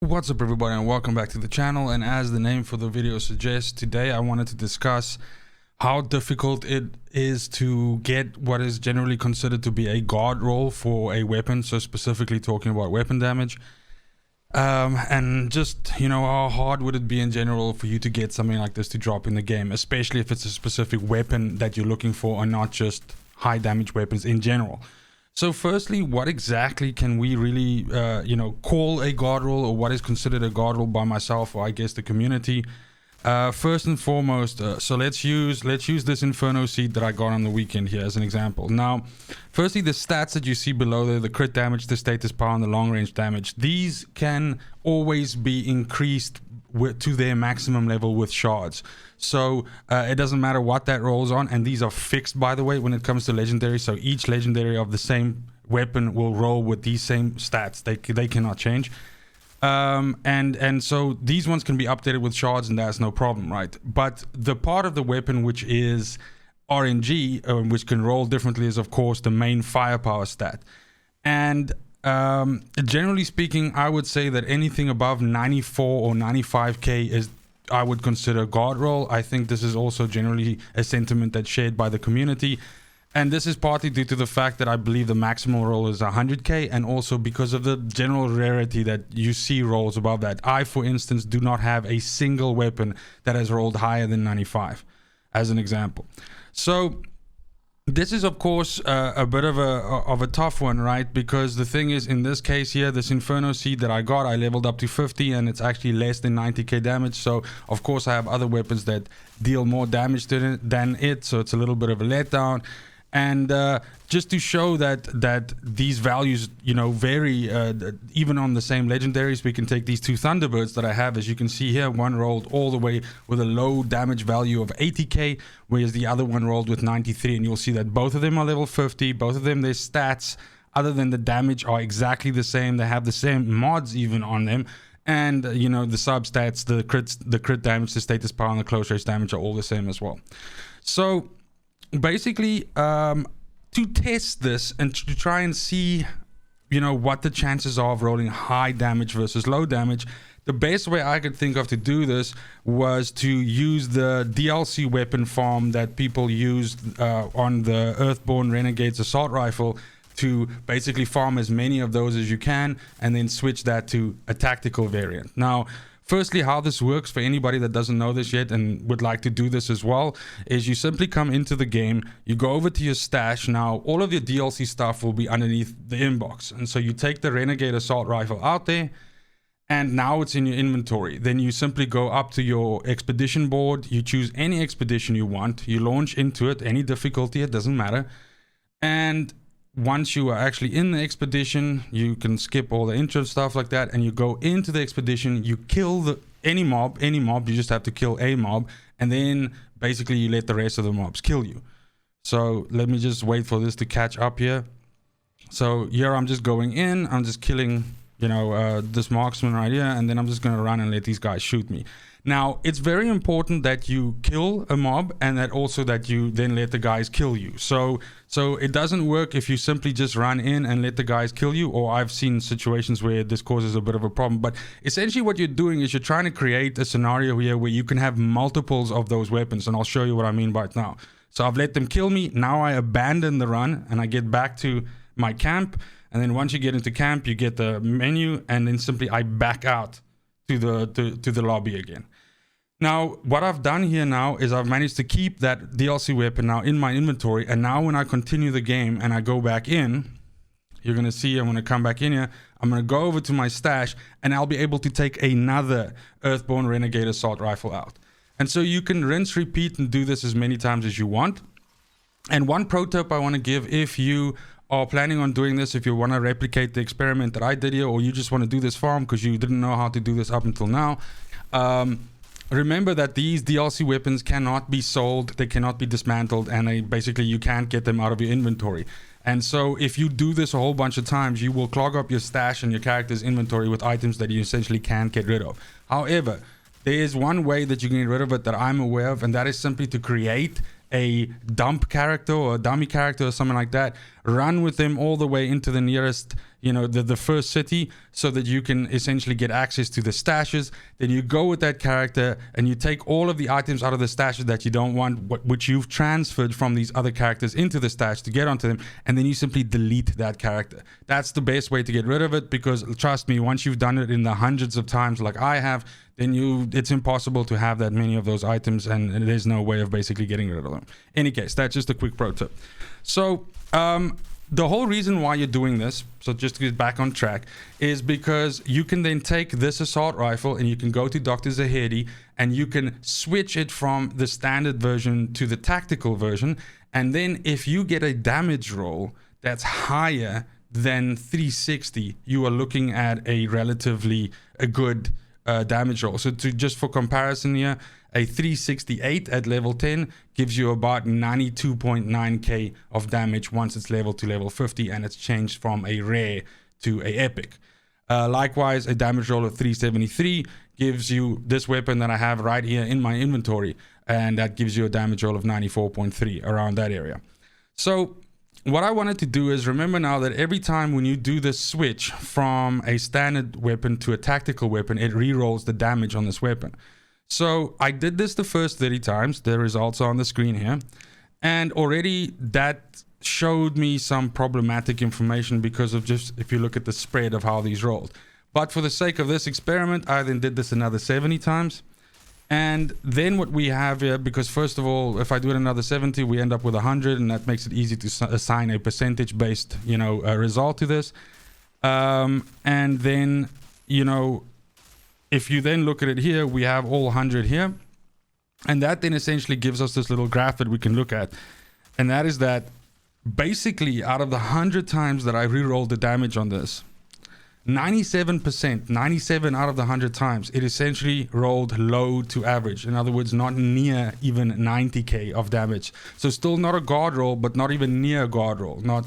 What's up everybody, and welcome back to the channel. And as the name for the video suggests, today I wanted to discuss how difficult it is to get what is generally considered to be a guard roll for a weapon, so specifically talking about weapon damage, and just, you know, how hard would it be in general for you to get something like this to drop in the game, especially if it's a specific weapon that you're looking for and not just high damage weapons in general. So firstly, what exactly can we really, call a guard roll, or what is considered a guard roll by myself, or I guess the community? First and foremost, so let's use this Inferno seed that I got on the weekend here as an example. Now, firstly, the stats that you see below there, the crit damage, the status power, and the long range damage, these can always be increased to their maximum level with shards. So it doesn't matter what that rolls on, and these are fixed, by the way, when it comes to legendary. So each legendary of the same weapon will roll with these same stats. They cannot change, and so these ones can be updated with shards, and that's no problem, right? But the part of the weapon which is RNG, which can roll differently, is of course the main firepower stat. And generally speaking, I would say that anything above 94 or 95k is, I would consider, guard roll. I think this is also generally a sentiment that's shared by the community, and this is partly due to the fact that I believe the maximum roll is 100k, and also because of the general rarity that you see rolls above that. I, for instance, do not have a single weapon that has rolled higher than 95, as an example. So this is of course a bit of a tough one, right? Because the thing is, in this case here, this Inferno seed that I got, I leveled up to 50, and it's actually less than 90k damage. So of course I have other weapons that deal more damage than it, so it's a little bit of a letdown. And just to show that these values, you know, vary even on the same legendaries, we can take these two Thunderbirds that I have. As you can see here, one rolled all the way with a low damage value of 80k, whereas the other one rolled with 93, and you'll see that both of them are level 50. Both of them, their stats other than the damage are exactly the same. They have the same mods even on them, and you know, the sub stats, the crit damage, the status power, and the close range damage are all the same as well. So basically, to test this and to try and see, you know, what the chances are of rolling high damage versus low damage, the best way I could think of to do this was to use the DLC weapon farm that people used on the Earthborn Renegades assault rifle, to basically farm as many of those as you can and then switch that to a tactical variant. Now, firstly, how this works for anybody that doesn't know this yet and would like to do this as well, is you simply come into the game, you go over to your stash. Now, all of your DLC stuff will be underneath the inbox. And so you take the Renegade Assault Rifle out there, and now it's in your inventory. Then you simply go up to your expedition board, you choose any expedition you want, you launch into it, any difficulty, it doesn't matter. And once you are actually in the expedition, you can skip all the intro stuff like that, and you go into the expedition, you kill any mob, you just have to kill a mob, and then basically you let the rest of the mobs kill you. So let me just wait for this to catch up here. So here I'm just going in, I'm just killing, you know, this marksman right here, and then I'm just going to run and let these guys shoot me. Now, it's very important that you kill a mob, and that also that you then let the guys kill you. So it doesn't work if you simply just run in and let the guys kill you, or I've seen situations where this causes a bit of a problem. But essentially what you're doing is you're trying to create a scenario here where you can have multiples of those weapons, and I'll show you what I mean right now. So I've let them kill me, now I abandon the run, and I get back to my camp, and then once you get into camp, you get the menu, and then simply I back out to the lobby again. Now, what I've done here now is I've managed to keep that DLC weapon now in my inventory, and now when I continue the game and I go back in, you're going to see I'm going to come back in here, I'm going to go over to my stash, and I'll be able to take another Earthborn Renegade Assault Rifle out. And so you can rinse, repeat, and do this as many times as you want. And one pro tip I want to give, if you are planning on doing this, if you want to replicate the experiment that I did here, or you just want to do this farm because you didn't know how to do this up until now, remember that these DLC weapons cannot be sold, they cannot be dismantled, and basically you can't get them out of your inventory. And so if you do this a whole bunch of times, you will clog up your stash and your character's inventory with items that you essentially can't get rid of. However, there is one way that you can get rid of it that I'm aware of, and that is simply to create a dump character or a dummy character or something like that, run with them all the way into the nearest, you know, the first city, so that you can essentially get access to the stashes. Then you go with that character and you take all of the items out of the stashes that you don't want, which you've transferred from these other characters into the stash to get onto them, and then you simply delete that character. That's the best way to get rid of it, because trust me, once you've done it in the hundreds of times like I have, then it's impossible to have that many of those items, and there's no way of basically getting rid of them. Any case, that's just a quick pro tip. So the whole reason why you're doing this, so just to get back on track, is because you can then take this assault rifle and you can go to Dr. Zahedi and you can switch it from the standard version to the tactical version. And then if you get a damage roll that's higher than 360, you are looking at a relatively good damage roll. So just for comparison here, a 368 at level 10 gives you about 92.9k of damage once it's leveled to level 50 and it's changed from a rare to a epic. Likewise, a damage roll of 373 gives you this weapon that I have right here in my inventory, and that gives you a damage roll of 94.3, around that area. So what I wanted to do is, remember now that every time when you do this switch from a standard weapon to a tactical weapon, it re-rolls the damage on this weapon. So I did this the first 30 times. The results are on the screen here. And already that showed me some problematic information because of just, if you look at the spread of how these rolled. But for the sake of this experiment, I then did this another 70 times. And then what we have here, because first of all, if I do it another 70, we end up with 100, and that makes it easy to assign a percentage-based, you know, result to this. And then, you know, if you then look at it here, we have all 100 here. And that then essentially gives us this little graph that we can look at. And that is that basically out of the 100 times that I re-rolled the damage on this, 97%, 97 out of the 100 times, it essentially rolled low to average. In other words, not near even 90k of damage. So still not a guard roll, but not even near a guard roll. Not.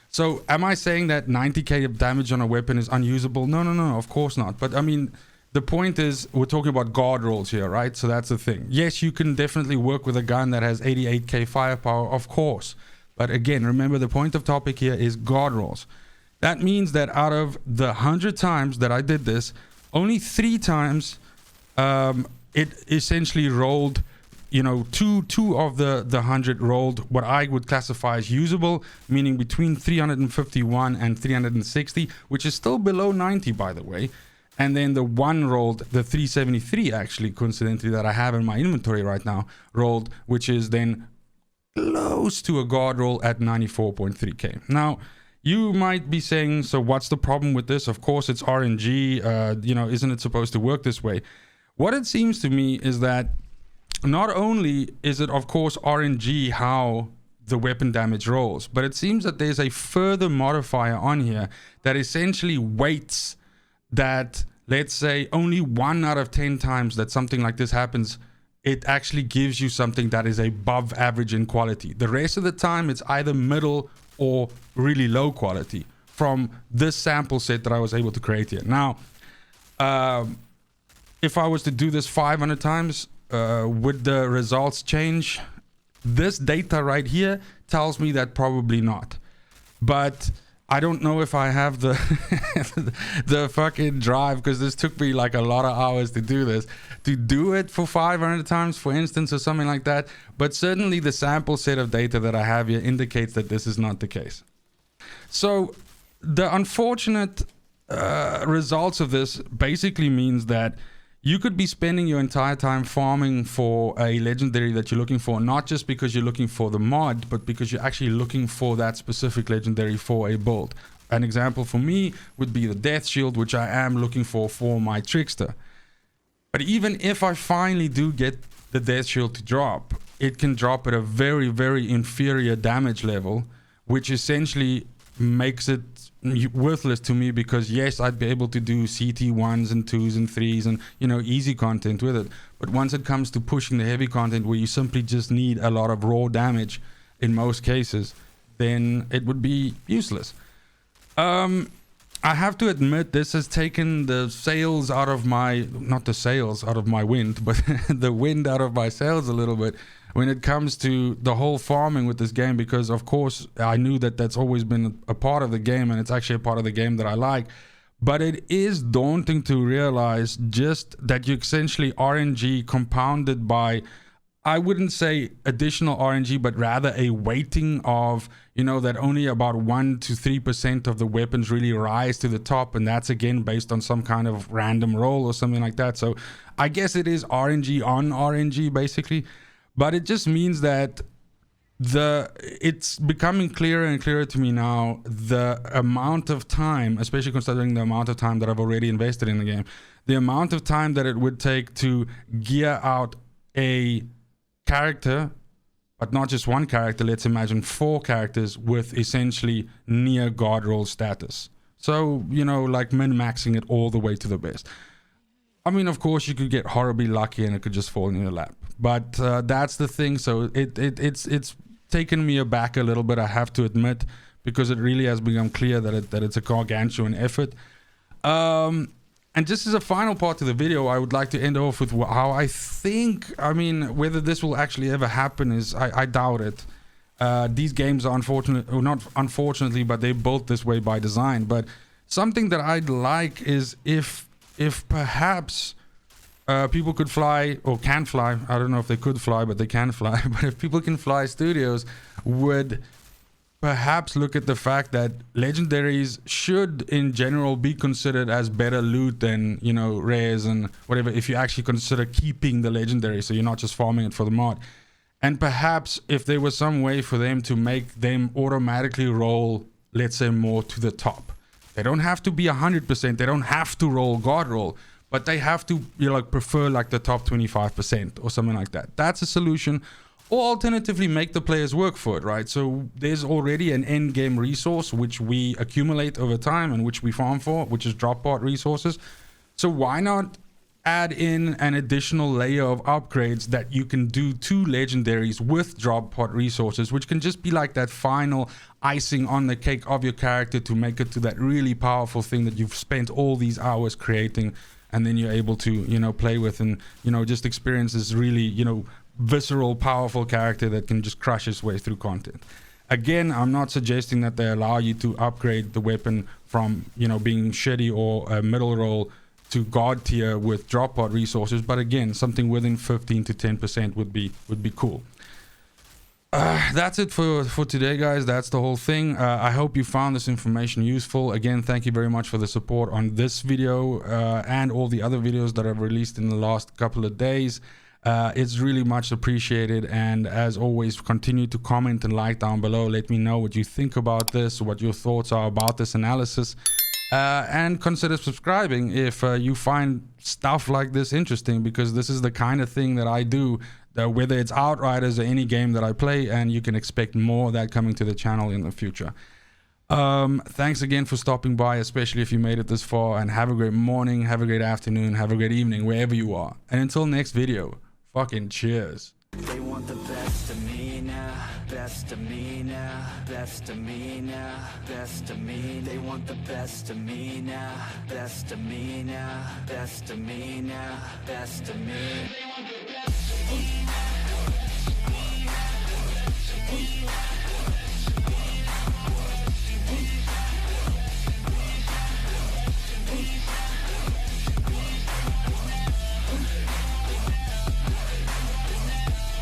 So am I saying that 90k of damage on a weapon is unusable? No, of course not. But I mean, the point is, we're talking about guard rolls here, right? So that's the thing. Yes, you can definitely work with a gun that has 88k firepower, of course. But again, remember, the point of topic here is guard rolls. That means that out of the 100 times that I did this, only 3 times it essentially rolled, you know, two of the 100 rolled what I would classify as usable, meaning between 351 and 360, which is still below 90, by the way. And then the one rolled, the 373 actually, coincidentally, that I have in my inventory right now, rolled, which is then close to a guard roll at 94.3k. Now, you might be saying, so what's the problem with this? Of course, it's RNG. You know, isn't it supposed to work this way? What it seems to me is that not only is it, of course, RNG how the weapon damage rolls, but it seems that there's a further modifier on here that essentially weights that, let's say, only 1 out of 10 times that something like this happens, it actually gives you something that is above average in quality. The rest of the time, it's either middle or really low quality from this sample set that I was able to create here. Now, if I was to do this 500 times, would the results change? This data right here tells me that probably not. But I don't know if I have the the fucking drive, because this took me like a lot of hours to do this, to do it for 500 times, for instance, or something like that. But certainly the sample set of data that I have here indicates that this is not the case. So the unfortunate results of this basically means that you could be spending your entire time farming for a legendary that you're looking for, not just because you're looking for the mod, but because you're actually looking for that specific legendary for a build. An example for me would be the Death Shield, which I am looking for my Trickster. But even if I finally do get the Death Shield to drop, it can drop at a very, very inferior damage level, which essentially makes it worthless to me, because yes, I'd be able to do CT 1s and 2s and 3s and, you know, easy content with it. But once it comes to pushing the heavy content where you simply just need a lot of raw damage in most cases, then it would be useless. I have to admit, this has taken the sails out of my, not the sails out of my wind, but the wind out of my sails a little bit when it comes to the whole farming with this game, because of course I knew that that's always been a part of the game, and it's actually a part of the game that I like. But it is daunting to realize just that you essentially RNG compounded by, I wouldn't say additional RNG, but rather a weighting of, you know, that only about 1 to 3% of the weapons really rise to the top. And that's again based on some kind of random roll or something like that. So I guess it is RNG on RNG basically, but it just means that it's becoming clearer and clearer to me now, the amount of time, especially considering the amount of time that I've already invested in the game, the amount of time that it would take to gear out a character, but not just one character. Let's imagine 4 characters with essentially near god roll status. So, you know, like min-maxing it all the way to the best. I mean, of course, you could get horribly lucky and it could just fall in your lap. But that's the thing. So it's taken me aback a little bit, I have to admit, because it really has become clear that it's a gargantuan effort. And just as a final part to the video, I would like to end off with how I think, I mean, whether this will actually ever happen is, I doubt it. These games are not unfortunately, but they're built this way by design. But something that I'd like is if perhaps people could fly, or can fly, I don't know if they could fly, but they can fly. But if people can fly, studios would perhaps look at the fact that legendaries should in general be considered as better loot than, you know, rares and whatever, if you actually consider keeping the legendary, so you're not just farming it for the mod. And perhaps if there was some way for them to make them automatically roll, let's say, more to the top. They don't have to be 100%, they don't have to roll god roll, but they have to, you know, like prefer like the top 25% or something like that. That's a solution. Or alternatively, make the players work for it, right? So there's already an end game resource which we accumulate over time and which we farm for, which is drop pot resources. So why not add in an additional layer of upgrades that you can do to legendaries with drop pot resources, which can just be like that final icing on the cake of your character to make it to that really powerful thing that you've spent all these hours creating, and then you're able to, you know, play with and, you know, just experience this really, you know, visceral, powerful character that can just crush his way through content. Again, I'm not suggesting that they allow you to upgrade the weapon from, you know, being shitty or a middle roll to god tier with drop pod resources, but again, something within 15 to 10% would be cool. That's it for today, guys. That's the whole thing. I hope you found this information useful. Again, thank you very much for the support on this video and all the other videos that I've released in the last couple of days. It's really much appreciated, and as always, continue to comment and like down below. Let me know what you think about this, what your thoughts are about this analysis, and consider subscribing if you find stuff like this interesting, because this is the kind of thing that I do, whether it's Outriders or any game that I play, and you can expect more of that coming to the channel in the future. Thanks again for stopping by, especially if you made it this far, and have a great morning, have a great afternoon, have a great evening, wherever you are. And until next video, fucking cheers. They want the best of me now, best of me now, best of me now, best of me. They want the best of me now, best of me now, best of me now, best of me.